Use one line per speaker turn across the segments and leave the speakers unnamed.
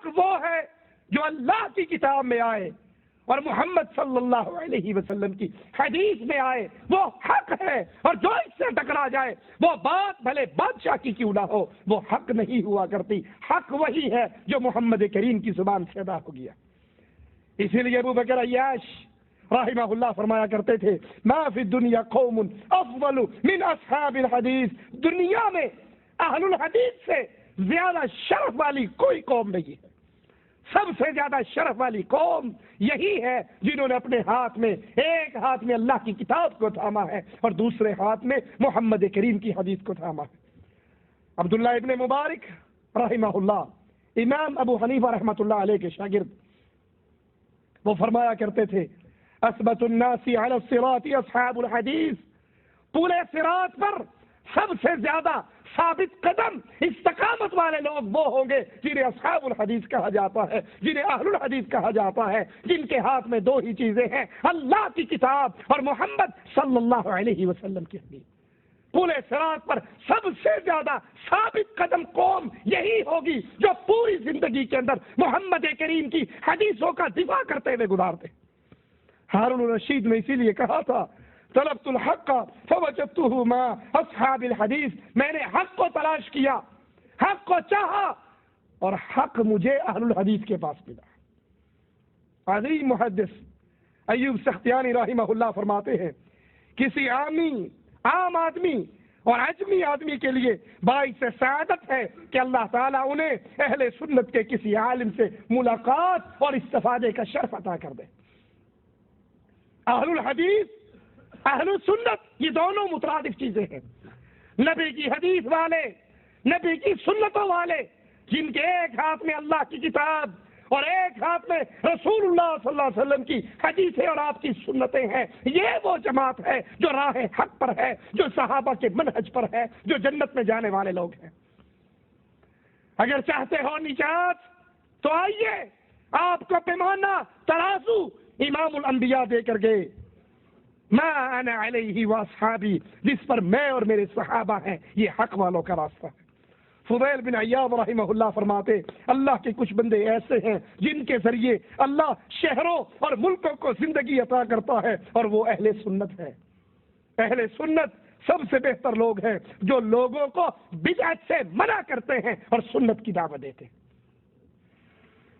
حق وہ ہے جو اللہ کی کتاب میں آئے اور محمد صلی اللہ علیہ وسلم کی حدیث میں آئے، وہ حق ہے، اور جو اس سے ٹکرا جائے وہ بات بھلے بادشاہ کی کیوں نہ ہو، وہ حق نہیں ہوا کرتی۔ حق وہی ہے جو محمد کریم کی زبان سے ادا ہو گیا۔ اسی لیے ابو بکر عیاش رحمہ اللہ فرمایا کرتے تھے، ما فی الدنیا قوم افضل من اصحاب الحدیث، دنیا میں اہل الحدیث سے زیادہ شرف والی کوئی قوم نہیں ہے۔ سب سے زیادہ شرف والی قوم یہی ہے جنہوں نے اپنے ہاتھ میں، ایک ہاتھ میں اللہ کی کتاب کو تھاما ہے اور دوسرے ہاتھ میں محمد کریم کی حدیث کو تھاما ہے۔ عبداللہ ابن مبارک رحمہ اللہ، امام ابو حنیفہ رحمۃ اللہ علیہ کے شاگرد، وہ فرمایا کرتے تھے، اثبت الناس علی الصراط اصحاب الحدیث، پورے صراط پر سب سے زیادہ ثابت قدم استقامت والے لوگ وہ ہوں گے جنہیں اصحاب الحدیث کہا جاتا ہے، جنہیں اہل الحدیث کہا جاتا ہے، جن کے ہاتھ میں دو ہی چیزیں ہیں، اللہ کی کتاب اور محمد صلی اللہ علیہ وسلم کی حدیث۔ پورے صراط پر سب سے زیادہ ثابت قدم قوم یہی ہوگی جو پوری زندگی کے اندر محمد کریم کی حدیثوں کا دفاع کرتے ہوئے گزارتے۔ ہارون الرشید نے اسی لیے کہا تھا، طلبت الحق فوجدته مع اصحاب الحدیث، میں نے حق کو تلاش کیا، حق کو چاہا، اور حق مجھے اہل الحدیث کے پاس ملا۔ عظیم محدث ایوب سختیانی رحمہ اللہ فرماتے ہیں، کسی عام آدمی اور عجمی آدمی کے لیے باعث سعادت ہے کہ اللہ تعالیٰ انہیں اہل سنت کے کسی عالم سے ملاقات اور استفادے کا شرف عطا کر دے۔ اہل الحدیث، اہل سنت، یہ دونوں مترادف چیزیں ہیں۔ نبی کی حدیث والے، نبی کی سنتوں والے، جن کے ایک ہاتھ میں اللہ کی کتاب اور ایک ہاتھ میں رسول اللہ صلی اللہ علیہ وسلم کی حدیثیں اور آپ کی سنتیں ہیں، یہ وہ جماعت ہے جو راہ حق پر ہے، جو صحابہ کے منہج پر ہے، جو جنت میں جانے والے لوگ ہیں۔ اگر چاہتے ہو نجات تو آئیے، آپ کو پیمانہ ترازو امام الانبیاء دے کر گئے، ما انا علیہ واصحابی، جس پر میں اور میرے صحابہ ہیں، یہ حق والوں کا راستہ ہے۔ فضیل بن عیاض رحمہ اللہ فرماتے، اللہ کے کچھ بندے ایسے ہیں جن کے ذریعے اللہ شہروں اور ملکوں کو زندگی عطا کرتا ہے، اور وہ اہل سنت ہے۔ اہل سنت سب سے بہتر لوگ ہیں جو لوگوں کو بدعت سے منع کرتے ہیں اور سنت کی دعوت دیتے ہیں۔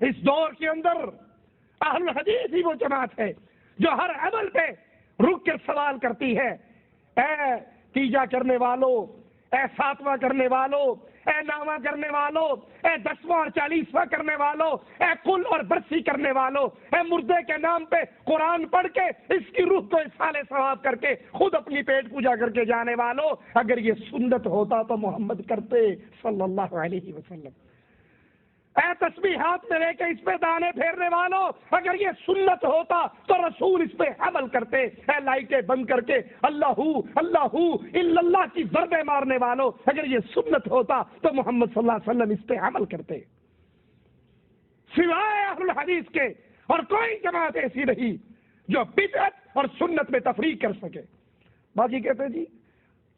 اس دور کے اندر اہل الحدیث ہی وہ جماعت ہے جو ہر عمل پہ رک کر سوال کرتی ہے، اے تیجا کرنے والوں، اے ساتواں کرنے والوں، اے نواں کرنے والوں، اے 10واں اور 40واں کرنے والوں، اے کل اور برسی کرنے والوں، اے مردے کے نام پہ قرآن پڑھ کے اس کی روح کو اصحال ثواب کر کے خود اپنی پیٹ پوجا کر کے جانے والوں، اگر یہ سنت ہوتا تو محمد کرتے صلی اللہ علیہ وسلم۔ اے تسبیح ہاتھ میں لے کے اس پہ دانے پھیرنے والوں، اگر یہ سنت ہوتا تو رسول اس پہ عمل کرتے۔ اے لائٹیں بند کر کے اللہ اللہ الا اللہ کی ضربیں مارنے والوں، اگر یہ سنت ہوتا تو محمد صلی اللہ علیہ وسلم اس پہ عمل کرتے۔ سوائے اہل الحدیث کے اور کوئی جماعت ایسی نہیں جو بدعت اور سنت میں تفریق کر سکے۔ باقی کہتے جی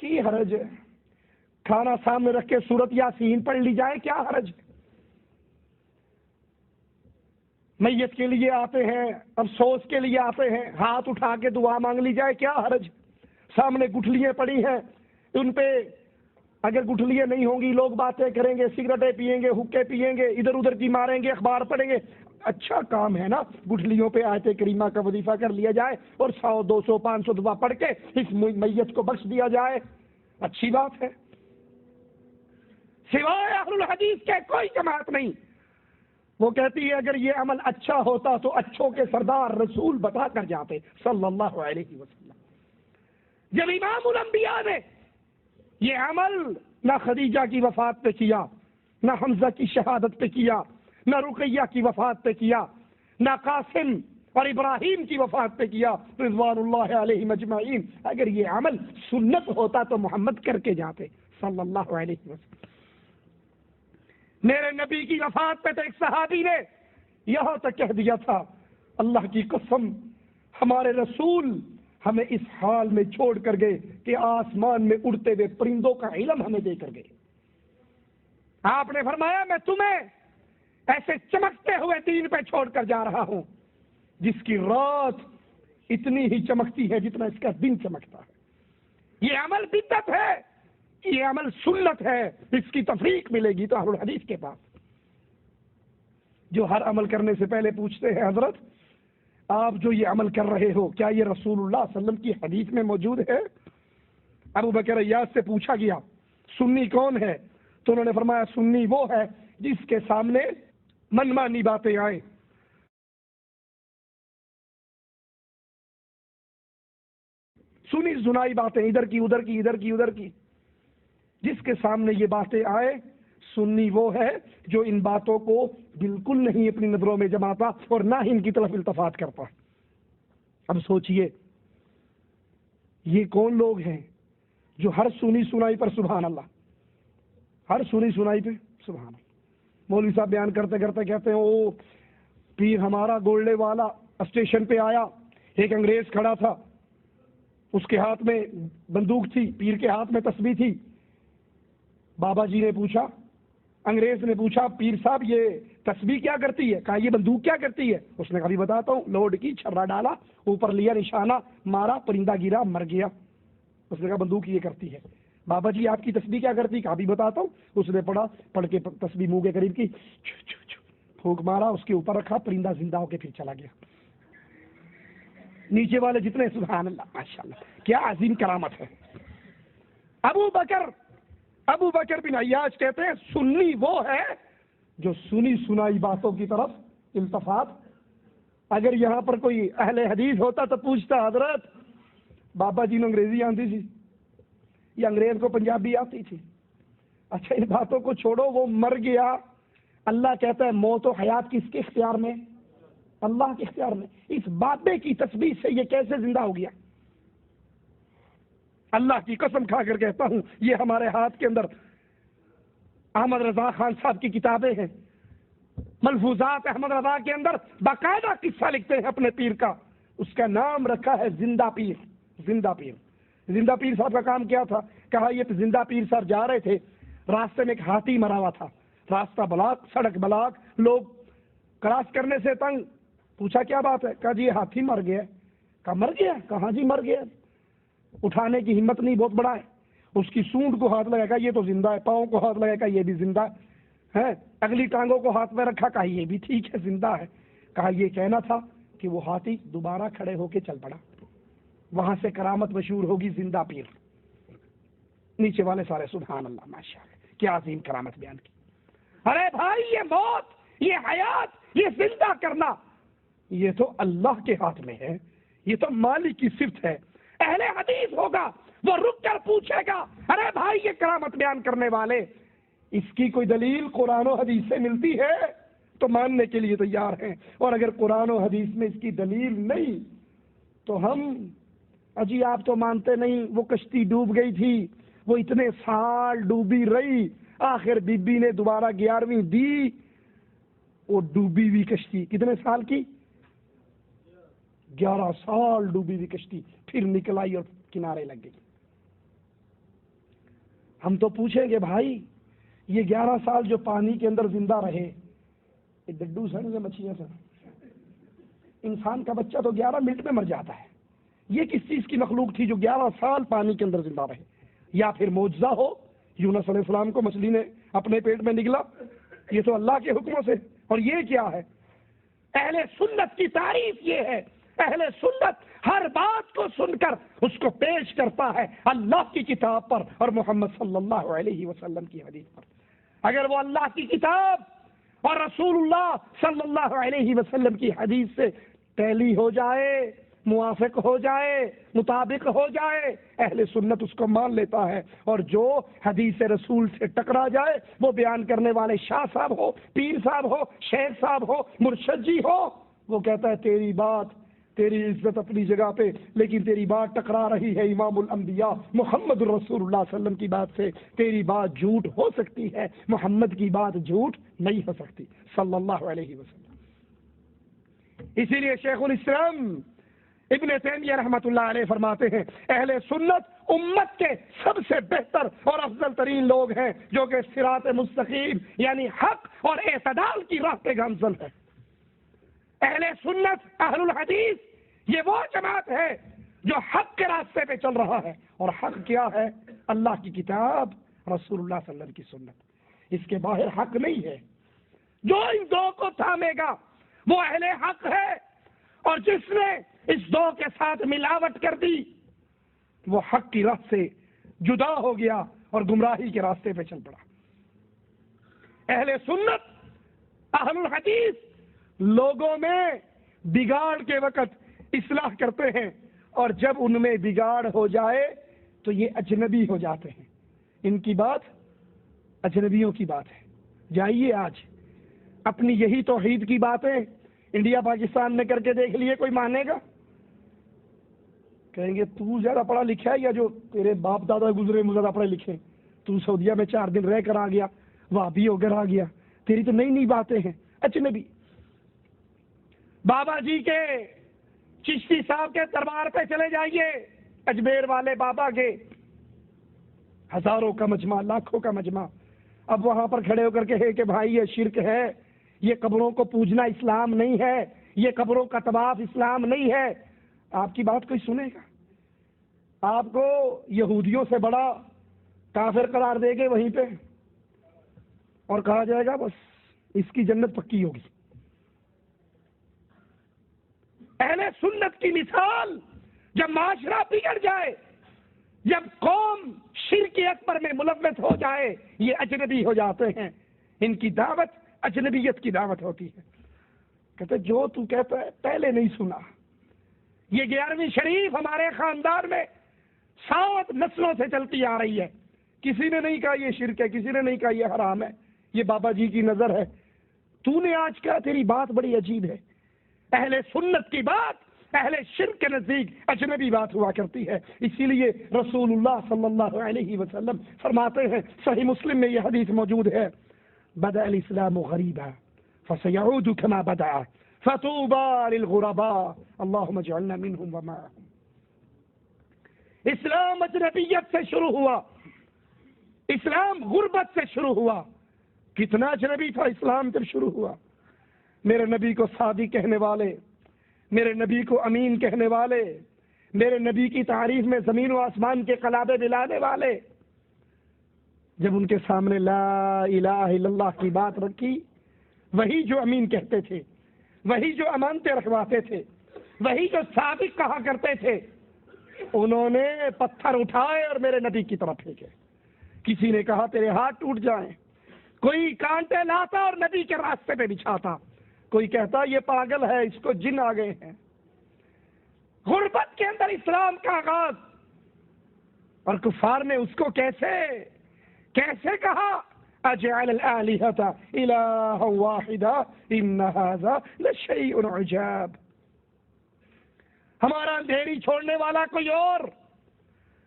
کی حرج ہے، کھانا سامنے رکھ کے سورت یاسین پڑھ لی جائے، کیا حرج ہے؟ میت کے لیے آتے ہیں، افسوس کے لیے آتے ہیں، ہاتھ اٹھا کے دعا مانگ لی جائے، کیا حرج؟ سامنے گٹھلیاں پڑی ہیں، ان پہ اگر گٹھلیاں نہیں ہوں گی لوگ باتیں کریں گے، سگریٹیں پیئیں گے، حقے پیئیں گے، ادھر ادھر کی ماریں گے، اخبار پڑھیں گے۔ اچھا کام ہے نا، گٹھلیوں پہ آیت کریمہ کا وظیفہ کر لیا جائے اور 100 200 500 دعا پڑھ کے اس میت کو بخش دیا جائے، اچھی بات ہے۔ سوائے اہل الحدیث کے کوئی جماعت نہیں۔ وہ کہتی ہے اگر یہ عمل اچھا ہوتا تو اچھوں کے سردار رسول بتا کر جاتے صلی اللہ علیہ وسلم۔ جب امام الانبیاء نے یہ عمل نہ خدیجہ کی وفات پہ کیا، نہ حمزہ کی شہادت پہ کیا، نہ رقیہ کی وفات پہ کیا، نہ قاسم اور ابراہیم کی وفات پہ کیا رضوان اللہ علیہم اجمعین، اگر یہ عمل سنت ہوتا تو محمد کر کے جاتے صلی اللہ علیہ وسلم۔ میرے نبی کی وفات پہ تو ایک صحابی نے یہاں تک کہہ دیا تھا، اللہ کی قسم ہمارے رسول ہمیں اس حال میں چھوڑ کر گئے کہ آسمان میں اڑتے ہوئے پرندوں کا علم ہمیں دے کر گئے۔ آپ نے فرمایا میں تمہیں ایسے چمکتے ہوئے دین پہ چھوڑ کر جا رہا ہوں جس کی رات اتنی ہی چمکتی ہے جتنا اس کا دن چمکتا ہے۔ یہ عمل بدعت ہے، یہ عمل سنت ہے، اس کی تفریق ملے گی تو اہل الحدیث کے پاس، جو ہر عمل کرنے سے پہلے پوچھتے ہیں حضرت آپ جو یہ عمل کر رہے ہو کیا یہ رسول اللہ صلی اللہ علیہ وسلم کی حدیث میں موجود ہے؟ ابو بکر ایاز سے پوچھا گیا سنی کون ہے؟ تو انہوں نے فرمایا سنی وہ ہے جس کے سامنے منمانی باتیں آئیں، سنی سنائی باتیں ادھر کی ادھر کی ادھر کی ادھر کی، جس کے سامنے یہ باتیں آئے سنی وہ ہے جو ان باتوں کو بالکل نہیں اپنی نظروں میں جماتا اور نہ ہی ان کی طرف التفات کرتا۔ اب سوچئے یہ کون لوگ ہیں جو ہر سنی سنائی پر سبحان اللہ، ہر سنی سنائی پہ سبحان اللہ۔ مولوی صاحب بیان کرتے کرتے کہتے ہیں او پیر ہمارا گولڈے والا اسٹیشن پہ آیا، ایک انگریز کھڑا تھا، اس کے ہاتھ میں بندوق تھی، پیر کے ہاتھ میں تسبیح تھی۔ بابا جی نے پوچھا، انگریز نے پوچھا پیر صاحب یہ تسبیح کیا کرتی ہے؟ کہا یہ بندوق کیا کرتی ہے؟ اس نے کہا بھی بتاتا ہوں، لوڈ کی، چھرا ڈالا، اوپر لیا نشانہ، مارا، پرندہ گرا، مر گیا۔ اس نے کہا بندوق یہ کرتی ہے۔ بابا جی آپ کی تسبیح کیا کرتی؟ کہا بھی بتاتا ہوں۔ اس نے پڑھ کے تسبیح منہ کے قریب کی، پھونک مارا، اس کے اوپر رکھا، پرندہ زندہ ہو کے پھر چلا گیا۔ نیچے والے جتنے سبحان اللہ ماشاءاللہ، کیا عظیم کرامت ہے۔ ابو بکر بن عیاش کہتے ہیں سنی وہ ہے جو سنی سنائی باتوں کی طرف التفات۔ اگر یہاں پر کوئی اہل حدیث ہوتا تو پوچھتا حضرت بابا جی نے انگریزی آتی تھی یا انگریز کو پنجابی آتی تھی؟ اچھا ان باتوں کو چھوڑو، وہ مر گیا، اللہ کہتا ہے موت و حیات کس کے اختیار میں؟ اللہ کے اختیار میں۔ اس بابے کی تسبیح سے یہ کیسے زندہ ہو گیا؟ اللہ کی قسم کھا کر کہتا ہوں یہ ہمارے ہاتھ کے اندر احمد رضا خان صاحب کی کتابیں ہیں، ملفوظات احمد رضا کے اندر باقاعدہ قصہ لکھتے ہیں اپنے پیر کا، اس کا نام رکھا ہے زندہ پیر۔ زندہ پیر، زندہ پیر صاحب کا کام کیا تھا؟ کہا یہ زندہ پیر صاحب جا رہے تھے، راستے میں ایک ہاتھی مرا ہوا تھا، راستہ بلاک، سڑک بلاک، لوگ کراس کرنے سے تنگ۔ پوچھا کیا بات ہے؟ کہا جی یہ ہاتھی مر گیا۔ کہا مر گیا؟ کہاں جی مر گیا، اٹھانے کی ہمت نہیں، بہت بڑا ہے۔ اس کی سونڈ کو ہاتھ لگا، کہا یہ تو زندہ ہے، پاؤں کو ہاتھ لگا، کہا یہ بھی زندہ ہے، اگلی ٹانگوں کو ہاتھ میں رکھا، کہا یہ بھی ٹھیک ہے، زندہ ہے۔ کہا یہ کہنا تھا کہ وہ ہاتھی دوبارہ کھڑے ہو کے چل پڑا۔ وہاں سے کرامت مشہور ہوگی زندہ پیر۔ نیچے والے سارے سبحان اللہ ماشاءاللہ، کیا عظیم کرامت بیان کی۔ ارے بھائی یہ موت، یہ حیات، یہ زندہ کرنا یہ تو اللہ کے ہاتھ میں ہے، یہ تو مالک کی صفت ہے۔ اہل حدیث ہوگا وہ رک کر پوچھے گا ارے بھائی یہ کرامت بیان کرنے والے اس کی کوئی دلیل قرآن و حدیث سے ملتی ہے تو ماننے کے لیے تیار ہیں، اور اگر قرآن و حدیث میں اس کی دلیل نہیں تو ہم اجی آپ تو مانتے نہیں، وہ کشتی ڈوب گئی تھی، وہ اتنے سال ڈوبی رہی، آخر بی بی نے دوبارہ 11ویں دی، وہ ڈوبی ہوئی کشتی کتنے سال کی؟ 11 سال ڈوبی ہوئی کشتی پھر نکل آئی اور کنارے لگ گئی۔ ہم تو پوچھیں گے بھائی یہ 11 سال جو پانی کے اندر زندہ رہے، یہ ڈڈو سن سے مچھلیاں سن، انسان کا بچہ تو 11 منٹ میں مر جاتا ہے، یہ کس چیز کی مخلوق تھی جو 11 سال پانی کے اندر زندہ رہے؟ یا پھر معجزہ ہو، یونس علیہ السلام کو مچھلی نے اپنے پیٹ میں نگلا، یہ تو اللہ کے حکموں سے۔ اور یہ کیا ہے؟ اہل سنت کی تعریف یہ ہے، اہل سنت ہر بات کو سن کر اس کو پیش کرتا ہے اللہ کی کتاب پر اور محمد صلی اللہ علیہ وسلم کی حدیث پر۔ اگر وہ اللہ کی کتاب اور رسول اللہ صلی اللہ علیہ وسلم کی حدیث سے ٹیلی ہو جائے، موافق ہو جائے، مطابق ہو جائے، اہل سنت اس کو مان لیتا ہے، اور جو حدیث رسول سے ٹکرا جائے وہ بیان کرنے والے شاہ صاحب ہو، پیر صاحب ہو، شیخ صاحب ہو، مرشد جی ہو، وہ کہتا ہے تیری بات، تیری عزت اپنی جگہ پہ، لیکن تیری بات ٹکرا رہی ہے امام الانبیاء محمد رسول اللہ صلی اللہ علیہ وسلم کی بات سے، تیری بات جھوٹ ہو سکتی ہے، محمد کی بات جھوٹ نہیں ہو سکتی صلی اللہ علیہ وسلم۔ اسی لیے شیخ الاسلام ابن تیمیہ رحمۃ اللہ علیہ فرماتے ہیں اہل سنت امت کے سب سے بہتر اور افضل ترین لوگ ہیں جو کہ صراط مستقیم یعنی حق اور اعتدال کی راہ پہ گامزن ہے۔ اہل سنت، اہل الحدیث یہ وہ جماعت ہے جو حق کے راستے پہ چل رہا ہے، اور حق کیا ہے؟ اللہ کی کتاب، رسول اللہ صلی اللہ علیہ وسلم کی سنت، اس کے باہر حق نہیں ہے۔ جو ان دو کو تھامے گا وہ اہل حق ہے، اور جس نے اس دو کے ساتھ ملاوٹ کر دی وہ حق کی راہ سے جدا ہو گیا اور گمراہی کے راستے پہ چل پڑا۔ اہل سنت، اہل الحدیث لوگوں میں بگاڑ کے وقت اصلاح کرتے ہیں، اور جب ان میں بگاڑ ہو جائے تو یہ اجنبی ہو جاتے ہیں۔ ان کی بات اجنبیوں کی بات ہے۔ جائیے آج اپنی یہی توحید کی باتیں انڈیا پاکستان میں کر کے دیکھ لیے، کوئی مانے گا؟ کہیں گے تو زیادہ پڑھا لکھا ہے، یا جو تیرے باپ دادا گزرے زیادہ پڑھے لکھے، تو سعودیہ میں 4 دن رہ کر آ گیا، وہابی ہو کر آ گیا، تیری تو نئی نئی باتیں ہیں، اجنبی۔ بابا جی کے، چشتی صاحب کے دربار پہ چلے جائیے، اجمیر والے بابا کے، ہزاروں کا مجمع، لاکھوں کا مجمع، اب وہاں پر کھڑے ہو کر کے کہ بھائی یہ شرک ہے، یہ قبروں کو پوجنا اسلام نہیں ہے، یہ قبروں کا طواف اسلام نہیں ہے، آپ کی بات کوئی سنے گا؟ آپ کو یہودیوں سے بڑا کافر قرار دے گے وہیں پہ، اور کہا جائے گا بس اس کی جنت پکی ہوگی۔ اہل سنت کی مثال، جب معاشرہ بگڑ جائے، جب قوم شرک اکبر میں ملوث ہو جائے، یہ اجنبی ہو جاتے ہیں، ان کی دعوت اجنبیت کی دعوت ہوتی ہے۔ کہتے جو تو کہتا ہے پہلے نہیں سنا۔ یہ 11ویں شریف ہمارے خاندان میں 7 نسلوں سے چلتی آ رہی ہے، کسی نے نہیں کہا یہ شرک ہے، کسی نے نہیں کہا یہ حرام ہے، یہ بابا جی کی نظر ہے، تو نے آج کہا تیری بات بڑی عجیب ہے۔ اہل سنت کی بات اہل شرک کے نزدیک اجنبی بات ہوا کرتی ہے، اسی لیے رسول اللہ صلی اللہ علیہ وسلم فرماتے ہیں، صحیح مسلم میں یہ حدیث موجود ہے، بدأ الاسلام غریبا فسيعود كما بدأ فطوبى للغرباء اللهم اجعلنا منهم ومعهم۔ اسلام اجنبیت سے شروع ہوا، اسلام غربت سے شروع ہوا۔ کتنا اجنبی تھا اسلام جب شروع ہوا؟ میرے نبی کو صادق کہنے والے، میرے نبی کو امین کہنے والے، میرے نبی کی تعریف میں زمین و آسمان کے قلابے دلانے والے، جب ان کے سامنے لا الہ الا اللہ کی بات رکھی، وہی جو امین کہتے تھے، وہی جو امانتیں رکھواتے تھے، وہی جو صادق کہا کرتے تھے، انہوں نے پتھر اٹھائے اور میرے نبی کی طرف پھینکے۔ کسی نے کہا تیرے ہاتھ ٹوٹ جائیں، کوئی کانٹے لاتا اور نبی کے راستے پہ بچھاتا، کوئی کہتا یہ پاگل ہے، اس کو جن آ گئے ہیں۔ غربت کے اندر اسلام کا آغاز، اور کفار نے اس کو کیسے کہا، اجعل الآلہۃ الہا واحدا ان ھذا لشیء عجاب۔ ہمارا اندھیری چھوڑنے والا کوئی اور،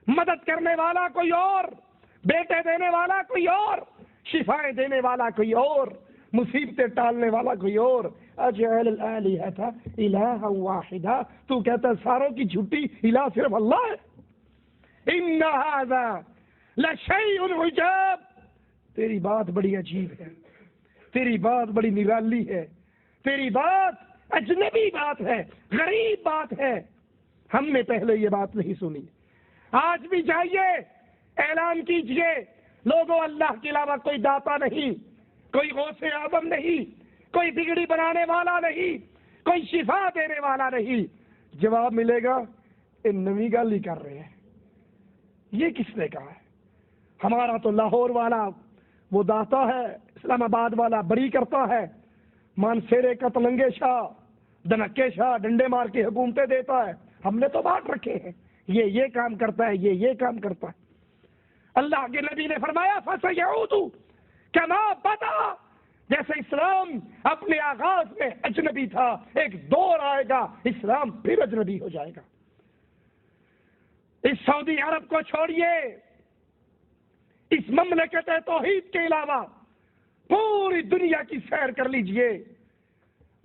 مدد کرنے والا کوئی اور، بیٹے دینے والا کوئی اور، شفائیں دینے والا کوئی اور، مصیبتیں ٹالنے والا کوئی اور۔ اجعل الآلہۃ الہا واحدا، تو کہتا ہے ساروں کی جھوٹی الہ صرف اللہ ہے۔ ان ھذا لشیء عجاب، تیری بات بڑی عجیب ہے، تیری بات بڑی نرالی ہے، تیری بات اجنبی بات ہے، غریب بات ہے، ہم نے پہلے یہ بات نہیں سنی۔ آج بھی جائیے اعلان کیجئے، لوگوں اللہ کے علاوہ کوئی داتا نہیں، کوئی غوث اعظم نہیں، کوئی بگڑی بنانے والا نہیں، کوئی شفا دینے والا نہیں۔ جواب ملے گا یہ نویں گل ہی کر رہے ہیں، یہ کس نے کہا ہے؟ ہمارا تو لاہور والا وہ داتا ہے، اسلام آباد والا بری کرتا ہے، مانسیرے کا تلنگے شاہ، دنکے شاہ ڈنڈے مار کے حکومتیں دیتا ہے، ہم نے تو بانٹ رکھے ہیں، یہ کام کرتا ہے، یہ کام کرتا ہے۔ اللہ کے نبی نے فرمایا فَسَيَعُودُ كَمَا بَدَأَ، جیسے اسلام اپنے آغاز میں اجنبی تھا، ایک دور آئے گا اسلام پھر اجنبی ہو جائے گا۔ اس سعودی عرب کو چھوڑیے، اس مملکت توحید کے علاوہ پوری دنیا کی سیر کر لیجئے،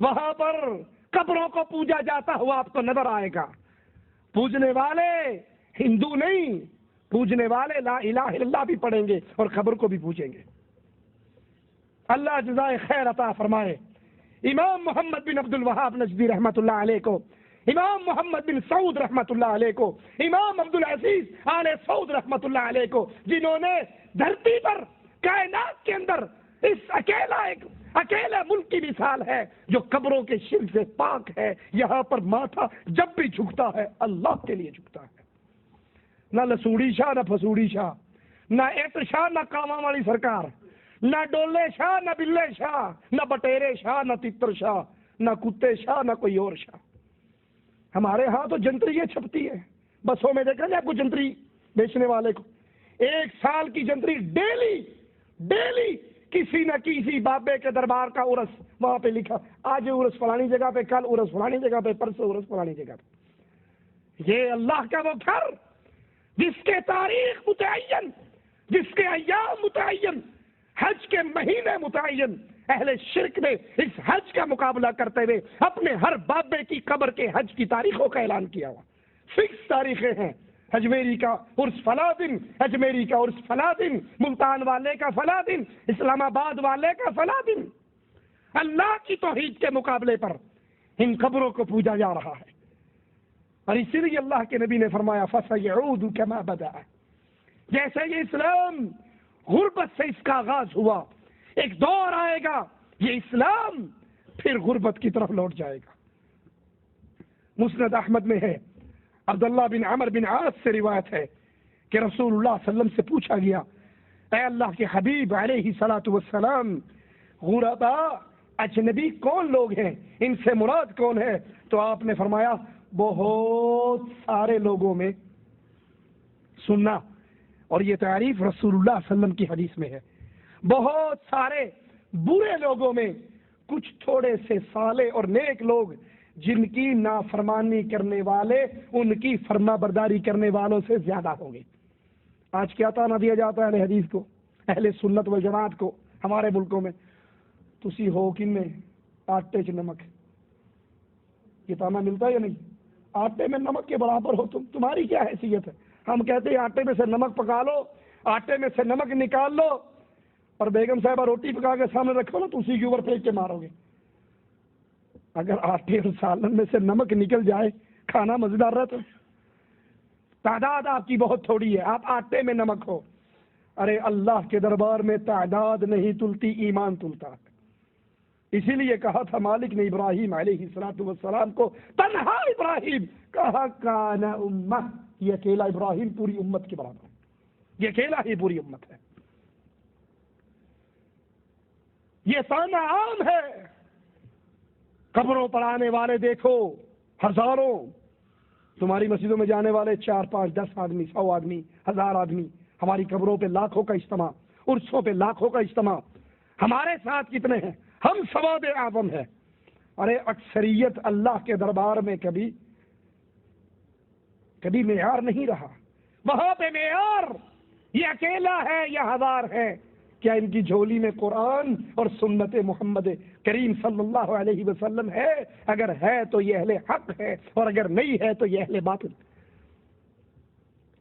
وہاں پر قبروں کو پوجا جاتا ہوا آپ کو نظر آئے گا۔ پوجنے والے ہندو نہیں، پوجنے والے لا الہ الا اللہ بھی پڑھیں گے اور قبر کو بھی پوجیں گے۔ اللہ جزائے خیر عطا فرمائے۔ امام محمد بن عبد الوہاب نجدی رحمۃ اللہ علیہ کو، امام محمد بن سعود رحمۃ اللہ علیہ کو، امام عبد العزیز آل سعود رحمۃ اللہ علیہ کو، جنہوں نے دھرتی پر کائنات کے اندر اس اکیلے ملک کی مثال ہے جو قبروں کے شرک سے پاک ہے، یہاں پر ماتھا جب بھی جھکتا ہے اللہ کے لیے جھکتا ہے۔ نہ لسوڑی شاہ، نہ پھسوڑی شاہ، نہ ایٹ شاہ، نہ کاما والی سرکار، نہ ڈولے شاہ، نہ بلے شاہ، نہ بٹیرے شاہ، نہ تتر شاہ، نہ کتے شاہ، نہ کوئی اور شاہ۔ ہمارے ہاں تو جنتریاں چھپتی ہے، بسوں میں دیکھا جائے آپ کو جنتری بیچنے والے کو، 1 سال کی جنتری ڈیلی کسی نہ کسی بابے کے دربار کا عرس، وہاں پہ لکھا آج عرس فلانی جگہ پہ، کل عرس فلانی جگہ پہ، پرسوں عرس فلانی جگہ پہ۔ یہ اللہ کا وہ گھر جس کے تاریخ متعین، جس کے ایام متعین، حج کے مہینے متعین، اہل شرک نے اس حج کا مقابلہ کرتے ہوئے اپنے ہر بابے کی قبر کے حج کی تاریخوں کا اعلان کیا ہوا۔ 6 تاریخیں ہیں، اجمیری کا عرس فلاں دن، اجمیری کا عرس فلاں دن، ملتان والے کا فلاں دن، اسلام آباد والے کا فلاں دن۔ اللہ کی توحید کے مقابلے پر ان قبروں کو پوجا جا رہا ہے، اور اسی لیے اللہ کے نبی نے فرمایا فَسَيَعُودُ كَمَا بَدَأَ، جیسے یہ اسلام غربت سے اس کا آغاز ہوا، ایک دور آئے گا یہ اسلام پھر غربت کی طرف لوٹ جائے گا۔ مسند احمد میں ہے، عبداللہ بن عمر بن عاص سے روایت ہے کہ رسول اللہ صلی اللہ علیہ وسلم سے پوچھا گیا، اے اللہ کے حبیب علیہ الصلوۃ والسلام، غربا اجنبی کون لوگ ہیں، ان سے مراد کون ہے؟ تو آپ نے فرمایا بہت سارے لوگوں میں، سننا، اور یہ تعریف رسول اللہ صلی اللہ علیہ وسلم کی حدیث میں ہے، بہت سارے برے لوگوں میں کچھ تھوڑے سے صالح اور نیک لوگ جن کی نافرمانی کرنے والے ان کی فرما برداری کرنے والوں سے زیادہ ہوں گے۔ آج کیا تانا دیا جاتا ہے اہل حدیث کو، اہل سنت والجماعت کو ہمارے ملکوں میں، تسی ہو کن میں آٹے چ نمک، یہ تانا ملتا ہے یا نہیں؟ آٹے میں نمک کے برابر ہو تم، تمہاری کیا حیثیت ہے؟ ہم کہتے ہیں آٹے میں سے نمک پکا لو، آٹے میں سے نمک نکال لو، اور بیگم صاحبہ روٹی پکا کے سامنے رکھو نا تو اسی کے اوپر پھینک کے مارو گے۔ اگر آٹے اور سالن میں سے نمک نکل جائے کھانا مزیدار رہتا ہے۔ تعداد آپ کی بہت تھوڑی ہے، آپ آٹے میں نمک ہو۔ ارے اللہ کے دربار میں تعداد نہیں تلتی، ایمان تلتا ہے۔ اسی لیے کہا تھا مالک نے ابراہیم علیہ السلام کو تنہا ابراہیم کہا، کان امہ، یہ اکیلا ابراہیم پوری امت کے برابر ہے، یہ اکیلا ہی پوری امت ہے۔ یہ تانا عام ہے، قبروں پر آنے والے دیکھو ہزاروں، تمہاری مسجدوں میں جانے والے 4 5 10 آدمی، 100 آدمی، 1000 آدمی، ہماری قبروں پہ لاکھوں کا اجتماع، عرسوں پہ لاکھوں کا اجتماع، ہمارے ساتھ کتنے ہیں؟ ہم سواد اعظم ہیں۔ ارے اکثریت اللہ کے دربار میں کبھی معیار نہیں رہا، وہاں پہ معیار یہ اکیلا ہے یا ہزار ہے؟ کیا ان کی جھولی میں قرآن اور سنت محمد کریم صلی اللہ علیہ وسلم ہے؟ اگر ہے تو یہ اہل حق ہے، اور اگر نہیں ہے تو یہ اہل باطل۔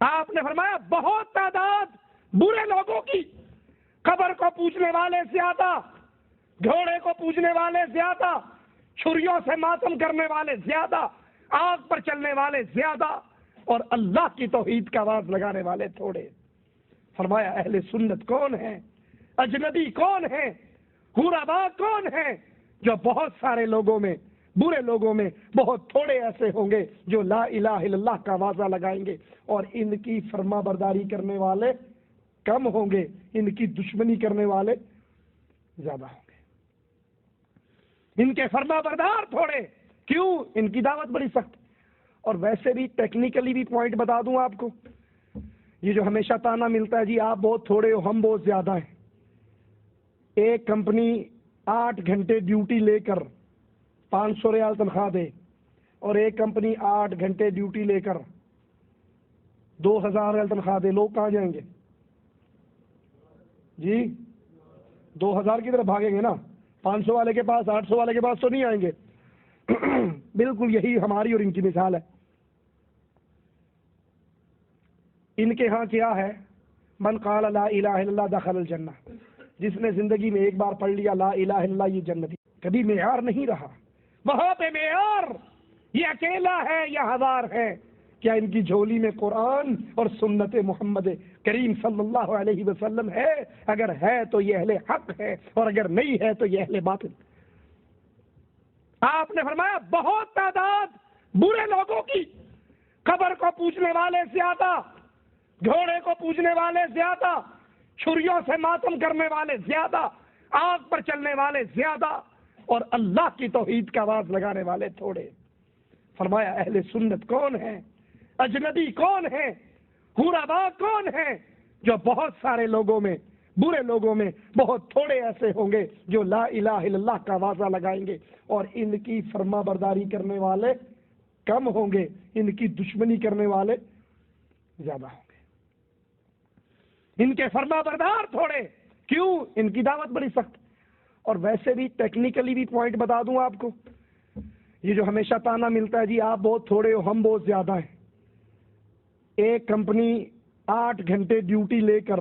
آپ نے فرمایا بہت تعداد برے لوگوں کی، قبر کو پوجنے والے زیادہ، گھوڑے کو پوجنے والے زیادہ، چھریوں سے ماتم کرنے والے زیادہ، آگ پر چلنے والے زیادہ، اور اللہ کی توحید کا آواز لگانے والے تھوڑے۔ فرمایا اہل سنت کون ہیں، اجنبی کون ہیں، غربا کون ہیں؟ جو بہت سارے لوگوں میں، برے لوگوں میں بہت تھوڑے ایسے ہوں گے جو لا الہ الا اللہ کا آواز لگائیں گے، اور ان کی فرما برداری کرنے والے کم ہوں گے، ان کی دشمنی کرنے والے زیادہ ہوں گے۔ ان کے فرما بردار تھوڑے، کیوں؟ ان کی دعوت بڑی سخت۔ اور ویسے بھی ٹیکنیکلی بھی پوائنٹ بتا دوں آپ کو، یہ جو ہمیشہ تانا ملتا ہے جی آپ بہت تھوڑے ہو، ہم بہت زیادہ ہیں۔ ایک کمپنی 8 گھنٹے ڈیوٹی لے کر 500 ریال تنخواہ دے، اور ایک کمپنی 8 گھنٹے ڈیوٹی لے کر 2000 ریال تنخواہ دے، لوگ کہاں جائیں گے جی؟ 2000 کی طرف بھاگیں گے نا، 500 والے کے پاس، 800 والے کے پاس تو نہیں آئیں گے۔ بالکل یہی ہماری اور ان کی مثال ہے۔ ان کے ہاں کیا ہے؟ من قال لا الہ الا اللہ دخل الجنہ، جس نے زندگی میں ایک بار پڑھ لیا لا الہ الا اللہ یہ جنتی۔ کبھی معیار نہیں رہا وہاں پہ، معیار یہ اکیلا ہے یا ہزار ہے؟ کیا ان کی جھولی میں قرآن اور سنت محمد کریم صلی اللہ علیہ وسلم ہے؟ اگر ہے تو یہ اہل حق ہے، اور اگر نہیں ہے تو یہ اہل باطل۔ آپ نے فرمایا بہت تعداد برے لوگوں کی، قبر کو پوجنے والے زیادہ، گھوڑے کو پوجنے والے زیادہ، چھریوں سے ماتم کرنے والے زیادہ، آگ پر چلنے والے زیادہ، اور اللہ کی توحید کا آواز لگانے والے تھوڑے۔ فرمایا اہل سنت کون ہے؟ اجنبی کون ہے؟ غربا کون ہے؟ جو بہت سارے لوگوں میں، برے لوگوں میں بہت تھوڑے ایسے ہوں گے جو لا الہ الا اللہ کا آواز لگائیں گے، اور ان کی فرما برداری کرنے والے کم ہوں گے، ان کی دشمنی کرنے والے زیادہ ہوں گے۔ ان کے فرما بردار تھوڑے، کیوں؟ ان کی دعوت بڑی سخت۔ اور ویسے بھی ٹیکنیکلی بھی پوائنٹ بتا دوں آپ کو، یہ جو ہمیشہ تانا ملتا ہے جی آپ بہت تھوڑے ہو ہم بہت زیادہ ہیں۔ ایک کمپنی 8 گھنٹے ڈیوٹی لے کر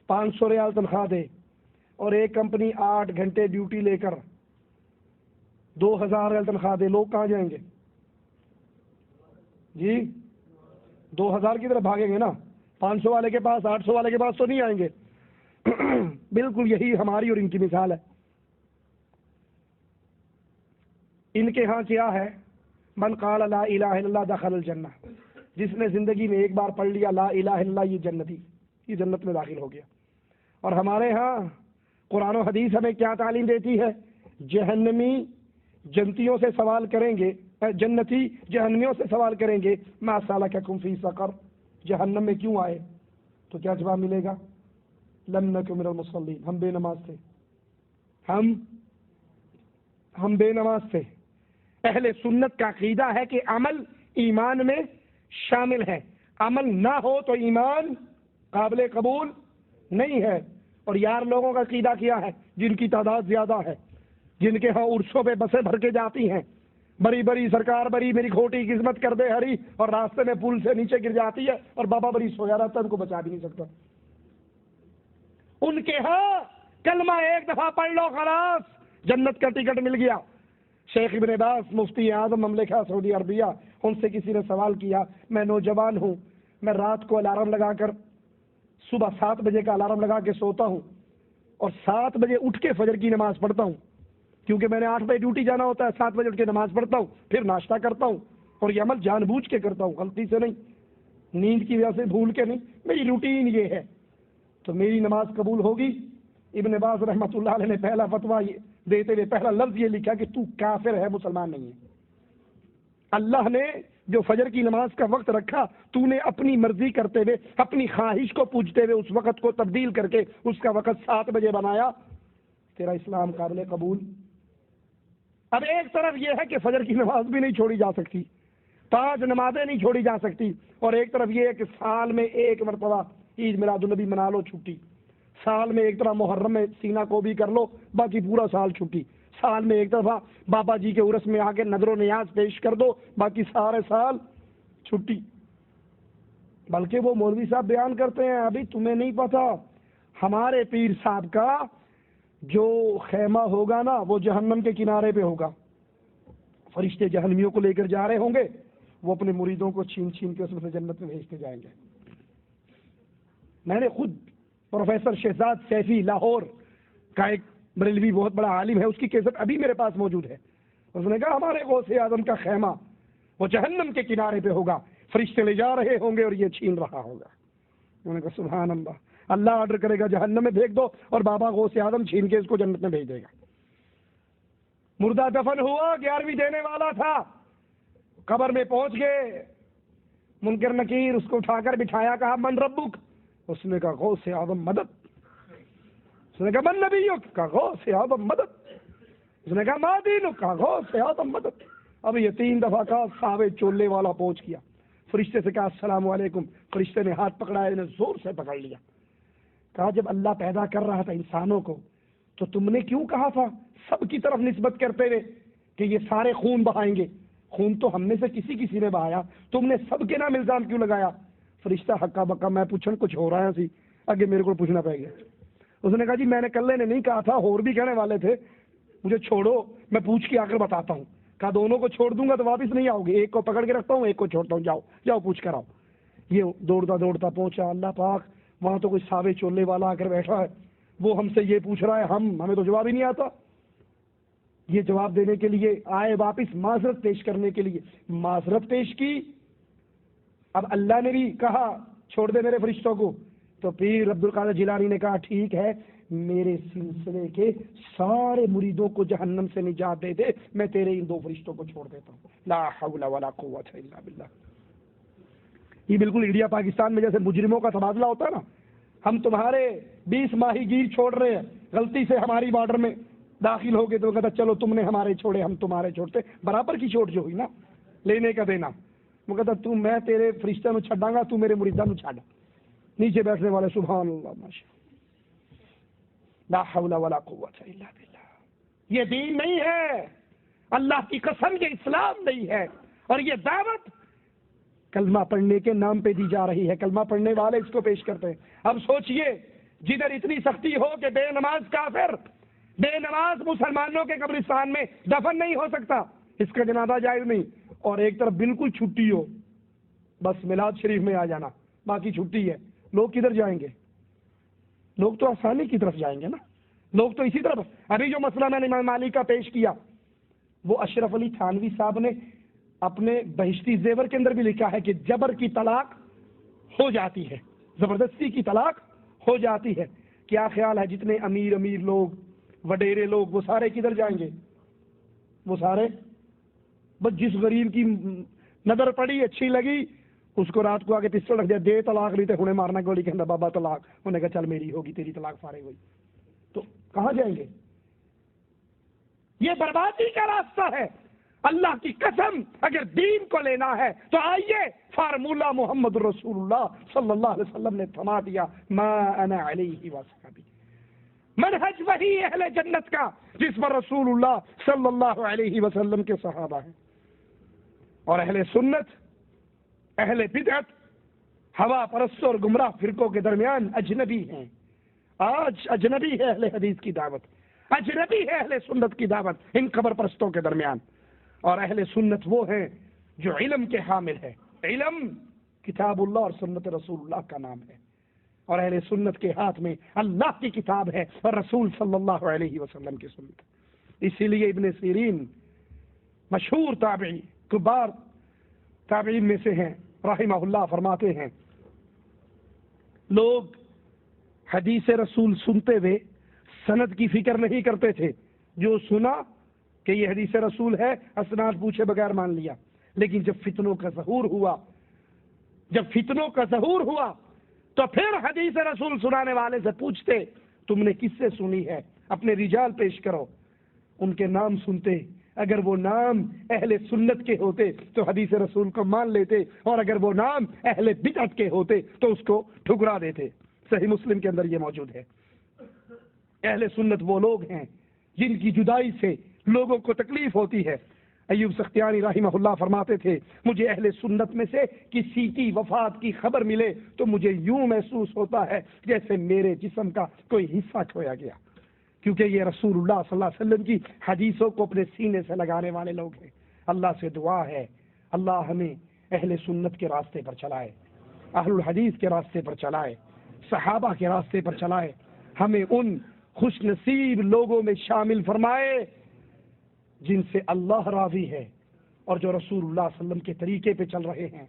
500 ریال تنخواہ دے، اور ایک کمپنی 8 گھنٹے ڈیوٹی لے کر 2000 ریال تنخواہ دے، لوگ کہاں جائیں گے جی؟ 2000 کی طرف بھاگیں گے نا، 500 والے کے پاس 800 والے کے پاس تو نہیں آئیں گے۔ بالکل یہی ہماری اور ان کی مثال ہے۔ ان کے ہاں کیا ہے؟ من قال لا الہ الا اللہ دخل الجنہ، جس نے زندگی میں ایک بار پڑھ لیا لا الہ الا اللہ یہ جنتی، یہ جنت میں داخل ہو گیا۔ اور ہمارے ہاں قرآن و حدیث ہمیں کیا تعلیم دیتی ہے؟ جہنمی جنتیوں سے سوال کریں گے، جنتی جہنمیوں سے سوال کریں گے ما سلککم فی سقر، جہنم میں کیوں آئے؟ تو کیا جواب ملے گا؟ لم نک من المصلین، ہم بے نماز تھے، ہم بے نماز تھے۔ اہل سنت کا عقیدہ ہے کہ عمل ایمان میں شامل ہے، عمل نہ ہو تو ایمان قابل قبول نہیں ہے۔ اور یار لوگوں کا عقیدہ کیا ہے؟ جن کی تعداد زیادہ ہے، جن کے ہاں عرصوں پہ بسیں بھر کے جاتی ہیں، بڑی بڑی سرکار بڑی میری کھوٹی قسمت کر دے ہری، اور راستے میں پل سے نیچے گر جاتی ہے اور بابا بڑی سویا رہتا ہے، ان کو بچا بھی نہیں سکتا۔ ان کے ہاں کلمہ ایک دفعہ پڑھ لو خلاص جنت کا ٹکٹ مل گیا۔ شیخ ابن باز مفتی اعظم مملکہ سعودی عربیہ، ان سے کسی نے سوال کیا، میں نوجوان ہوں، میں رات کو الارم لگا کر صبح 7 بجے کا الارم لگا کے سوتا ہوں، اور 7 بجے اٹھ کے فجر کی نماز پڑھتا ہوں، کیونکہ میں نے 8 بجے ڈیوٹی جانا ہوتا ہے، 7 بجے اٹھ کے نماز پڑھتا ہوں، پھر ناشتہ کرتا ہوں، اور یہ عمل جان بوجھ کے کرتا ہوں، غلطی سے نہیں، نیند کی وجہ سے بھول کے نہیں، میری روٹین یہ ہے، تو میری نماز قبول ہوگی؟ ابن باز رحمۃ اللہ علیہ نے پہلا فتویٰ دیتے ہوئے پہلا لفظ یہ لکھا کہ تو کافر ہے، مسلمان نہیں ہے۔ اللہ نے جو فجر کی نماز کا وقت رکھا، تو نے اپنی مرضی کرتے ہوئے، اپنی خواہش کو پوجتے ہوئے اس وقت کو تبدیل کر کے اس کا وقت 7 بجے بنایا، تیرا اسلام قابل قبول؟ اب ایک طرف یہ ہے کہ فجر کی نماز بھی نہیں چھوڑی جا سکتی، 5 نمازیں نہیں چھوڑی جا سکتی، اور ایک طرف یہ ہے کہ سال میں ایک مرتبہ عید میلاد النبی منا لو، چھٹی، سال میں ایک طرح محرم میں سینہ کو بھی کر لو، باقی پورا سال چھٹی، سال میں ایک دفعہ بابا جی کے عرس میں آ کے نظر و نیاز پیش کر دو، باقی سارے سال چھٹی۔ بلکہ وہ مولوی صاحب بیان کرتے ہیں، ابھی تمہیں نہیں پتا، ہمارے پیر صاحب کا جو خیمہ ہوگا نا وہ جہنم کے کنارے پہ ہوگا، فرشتے جہنمیوں کو لے کر جا رہے ہوں گے، وہ اپنے مریدوں کو چھین چھین کے اس میں سے جنت میں بھیجتے جائیں گے۔ میں نے خود پروفیسر شہزاد سیفی لاہور کا ایک بریلوی بہت بڑا عالم ہے، اس کی کیسٹ ابھی میرے پاس موجود ہے، اس نے کہا ہمارے غوث اعظم کا خیمہ وہ جہنم کے کنارے پہ ہوگا، فرشتے لے جا رہے ہوں گے اور یہ چھین رہا ہوگا۔ انہوں نے کہا سبحان اللہ، اللہ آرڈر کرے گا جہنم میں پھینک دو، اور بابا غوث اعظم چھین کے اس کو جنت میں بھیج دے گا۔ مردہ دفن ہوا، 11ویں دینے والا تھا، قبر میں پہنچ گئے، منکر نکیر اس کو اٹھا کر بٹھایا، کہا من ربک؟ اس نے کہا غوث اعظم مدد۔ اس نے کہا من نبیک؟ کہا غوث اعظم مدد۔ اس نے کہا ما دینک؟ کہا غوث اعظم مدد۔ اب یہ 3 دفعہ کہا، صحابہ چولے والا پہنچ گیا، فرشتے سے کہا السلام علیکم، فرشتے نے ہاتھ پکڑایا، انہیں زور سے پکڑ لیا، کہا جب اللہ پیدا کر رہا تھا انسانوں کو تو تم نے کیوں کہا تھا سب کی طرف نسبت کرتے ہوئے کہ یہ سارے خون بہائیں گے؟ خون تو ہم میں سے کسی نے بہایا، تم نے سب کے نام الزام کیوں لگایا؟ فرشتہ ہکا بکا میں پوچھن کچھ ہو رہا ہے سی اگے میرے کو پوچھنا پڑ گیا. اس نے کہا جی میں نے کلے نے نہیں کہا تھا, اور بھی کہنے والے تھے, مجھے چھوڑو میں پوچھ کے آ کر بتاتا ہوں. کہا دونوں کو چھوڑ دوں گا تو واپس نہیں آؤ گے, ایک کو پکڑ کے رکھتا ہوں ایک کو چھوڑتا ہوں, جاؤ جاؤ پوچھ کر آؤ. یہ دوڑتا دوڑتا پہنچا, اللہ پاک وہاں تو کوئی ساوے چولے والا آ کر بیٹھا ہے, وہ ہم سے یہ پوچھ رہا ہے, ہمیں تو جواب ہی نہیں آتا. یہ جواب دینے کے لیے آئے واپس معذرت پیش کرنے کے لیے, معذرت پیش کی. اب اللہ نے بھی کہا چھوڑ دے میرے فرشتوں کو, تو پھر عبد القادر جیلانی نے کہا ٹھیک ہے میرے سلسلے کے سارے مریدوں کو جہنم سے نجات دے دے, میں تیرے ان 2 فرشتوں کو چھوڑ دیتا ہوں. لا حول ولا قوت الا باللہ. یہ بالکل انڈیا پاکستان میں جیسے مجرموں کا تبادلہ ہوتا ہے نا, ہم تمہارے 20 ماہی گیر چھوڑ رہے ہیں, غلطی سے ہماری بارڈر میں داخل ہو گئے تو کہتا چلو تم نے ہمارے چھوڑے ہم تمہارے چھوڑتے, برابر کی چھوٹ جو ہوئی نا, لینے کا دینا. وہ کہتا میں تیرے فرشتوں نو چھڈاں گا, تو میرے مریداں نو چھڈ. نیچے بیٹھنے والے سبحان اللہ ماشاء لا حول ولا قوت الا باللہ. یہ دین نہیں ہے, اللہ کی قسم یہ اسلام نہیں ہے. اور یہ دعوت کلمہ پڑھنے کے نام پہ دی جا رہی ہے, کلمہ پڑھنے والے اس کو پیش کرتے ہیں. اب سوچئے جدھر اتنی سختی ہو کہ بے نماز کافر, بے نماز مسلمانوں کے قبرستان میں دفن نہیں ہو سکتا, اس کا جنازہ جائز نہیں, اور ایک طرف بالکل چھٹی ہو, بس میلاد شریف میں آ جانا باقی چھٹی ہے, لوگ کدھر جائیں گے؟ لوگ تو آسانی کی طرف جائیں گے نا, لوگ تو اسی طرف. ابھی جو مسئلہ میں نے امام مالک کا پیش کیا وہ اشرف علی تھانوی صاحب نے اپنے بہشتی زیور کے اندر بھی لکھا ہے کہ جبر کی طلاق ہو جاتی ہے, زبردستی کی طلاق ہو جاتی ہے. کیا خیال ہے جتنے امیر لوگ وڈیرے لوگ وہ سارے کدھر جائیں گے؟ وہ سارے بس جس غریب کی نظر پڑی اچھی لگی اس کو رات کو آگے پسٹل رکھ دیا, دے طلاق نہیں تے ہنے مارنا گولی کہندا بابا طلاق, انہوں نے کہا چل میری ہوگی تیری طلاق فارغ ہوئی. تو کہاں جائیں گے؟ یہ بربادی کا راستہ ہے. اللہ کی قسم اگر دین کو لینا ہے تو آئیے, فارمولہ محمد رسول اللہ صلی اللہ علیہ وسلم نے تھما دیا, ما انا علیہ وصحبی, منہج وہی اہل جنت کا جس پر رسول اللہ صلی اللہ علیہ وسلم کے صحابہ ہیں. اور اہل سنت اہل بدعت ہوا پرست اور گمراہ فرقوں کے درمیان اجنبی ہیں. آج اجنبی ہے اہل حدیث کی دعوت, اجنبی ہے اہل سنت کی دعوت ان قبر پرستوں کے درمیان. اور اہل سنت وہ ہیں جو علم کے حامل ہے, علم کتاب اللہ اور سنت رسول اللہ کا نام ہے, اور اہل سنت کے ہاتھ میں اللہ کی کتاب ہے اور رسول صلی اللہ علیہ وسلم کی سنت. اسی لیے ابن سیرین مشہور تابعی کبار تابعین میں سے ہیں رحمہ اللہ فرماتے ہیں لوگ حدیث رسول سنتے ہوئے سند کی فکر نہیں کرتے تھے, جو سنا کہ یہ حدیث رسول ہے اسناد پوچھے بغیر مان لیا. لیکن جب فتنوں کا ظہور ہوا تو پھر حدیث رسول سنانے والے سے پوچھتے تم نے کس سے سنی ہے, اپنے رجال پیش کرو. ان کے نام سنتے, اگر وہ نام اہل سنت کے ہوتے تو حدیث رسول کو مان لیتے, اور اگر وہ نام اہل بدعت کے ہوتے تو اس کو ٹھکرا دیتے. صحیح مسلم کے اندر یہ موجود ہے. اہل سنت وہ لوگ ہیں جن کی جدائی سے لوگوں کو تکلیف ہوتی ہے. ایوب سختیانی رحمہ اللہ فرماتے تھے مجھے اہل سنت میں سے کسی کی وفات کی خبر ملے تو مجھے یوں محسوس ہوتا ہے جیسے میرے جسم کا کوئی حصہ کھویا گیا, کیونکہ یہ رسول اللہ صلی اللہ علیہ وسلم کی حدیثوں کو اپنے سینے سے لگانے والے لوگ ہیں. اللہ سے دعا ہے اللہ ہمیں اہل سنت کے راستے پر چلائے, اہل الحدیث کے راستے پر چلائے, صحابہ کے راستے پر چلائے, ہمیں ان خوش نصیب لوگوں میں شامل فرمائے جن سے اللہ راضی ہے اور جو رسول اللہ صلی اللہ علیہ وسلم کے طریقے پہ چل رہے ہیں.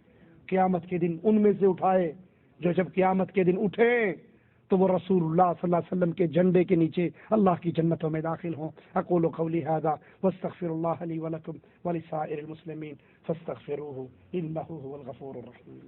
قیامت کے دن ان میں سے اٹھائے جو جب قیامت کے دن اٹھیں تو وہ رسول اللہ صلی اللہ علیہ وسلم کے جھنڈے کے نیچے اللہ کی جنتوں میں داخل ہوں. اقول قولی ھذا واستغفر اللہ لی ولکم ولسائر المسلمین فاستغفروہ انہ ھو الغفور الرحیم.